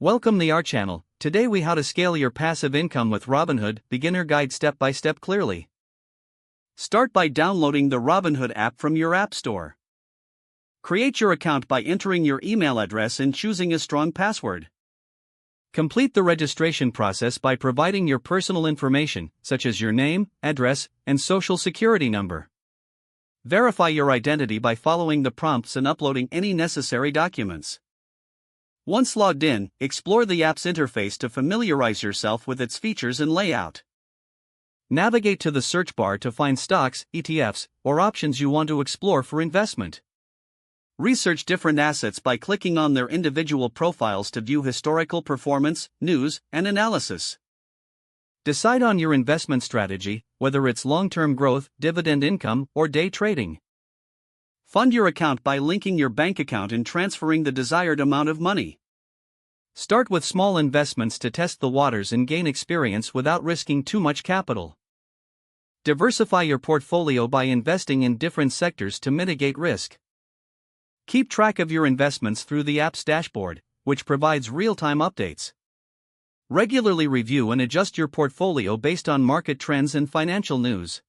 Welcome to our channel. Today we how to scale your passive income with Robinhood, beginner guide step by step clearly. Start by downloading the Robinhood app from your app store. Create your account by entering your email address and choosing a strong password. Complete the registration process by providing your personal information, such as your name, address, and social security number. Verify your identity by following the prompts and uploading any necessary documents. Once logged in, explore the app's interface to familiarize yourself with its features and layout. Navigate to the search bar to find stocks, ETFs, or options you want to explore for investment. Research different assets by clicking on their individual profiles to view historical performance, news, and analysis. Decide on your investment strategy, whether it's long-term growth, dividend income, or day trading. Fund your account by linking your bank account and transferring the desired amount of money. Start with small investments to test the waters and gain experience without risking too much capital. Diversify your portfolio by investing in different sectors to mitigate risk. Keep track of your investments through the app's dashboard, which provides real-time updates. Regularly review and adjust your portfolio based on market trends and financial news.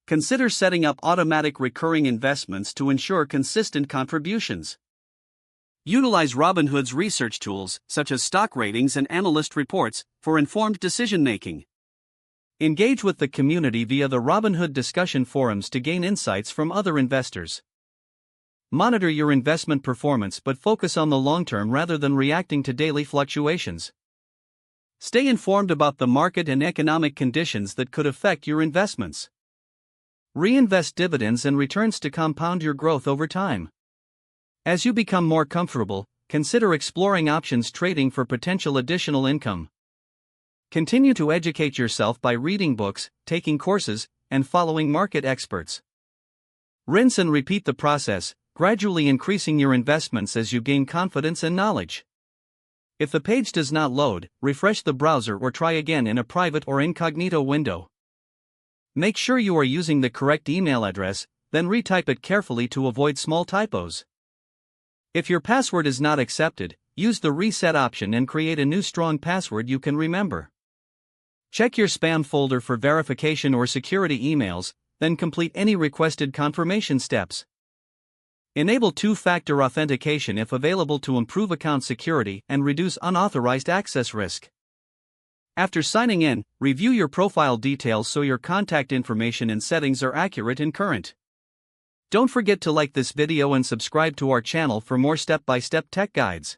Consider setting up automatic recurring investments to ensure consistent contributions. Utilize Robinhood's research tools, such as stock ratings and analyst reports, for informed decision-making. Engage with the community via the Robinhood discussion forums to gain insights from other investors. Monitor your investment performance but focus on the long term rather than reacting to daily fluctuations. Stay informed about the market and economic conditions that could affect your investments. Reinvest dividends and returns to compound your growth over time. As you become more comfortable, consider exploring options trading for potential additional income. Continue to educate yourself by reading books, taking courses, and following market experts. Rinse and repeat the process, gradually increasing your investments as you gain confidence and knowledge. If the page does not load, refresh the browser or try again in a private or incognito window. Make sure you are using the correct email address, then retype it carefully to avoid small typos. If your password is not accepted, use the reset option and create a new strong password you can remember. Check your spam folder for verification or security emails, then complete any requested confirmation steps. Enable two-factor authentication if available to improve account security and reduce unauthorized access risk. After signing in, review your profile details so your contact information and settings are accurate and current. Don't forget to like this video and subscribe to our channel for more step-by-step tech guides.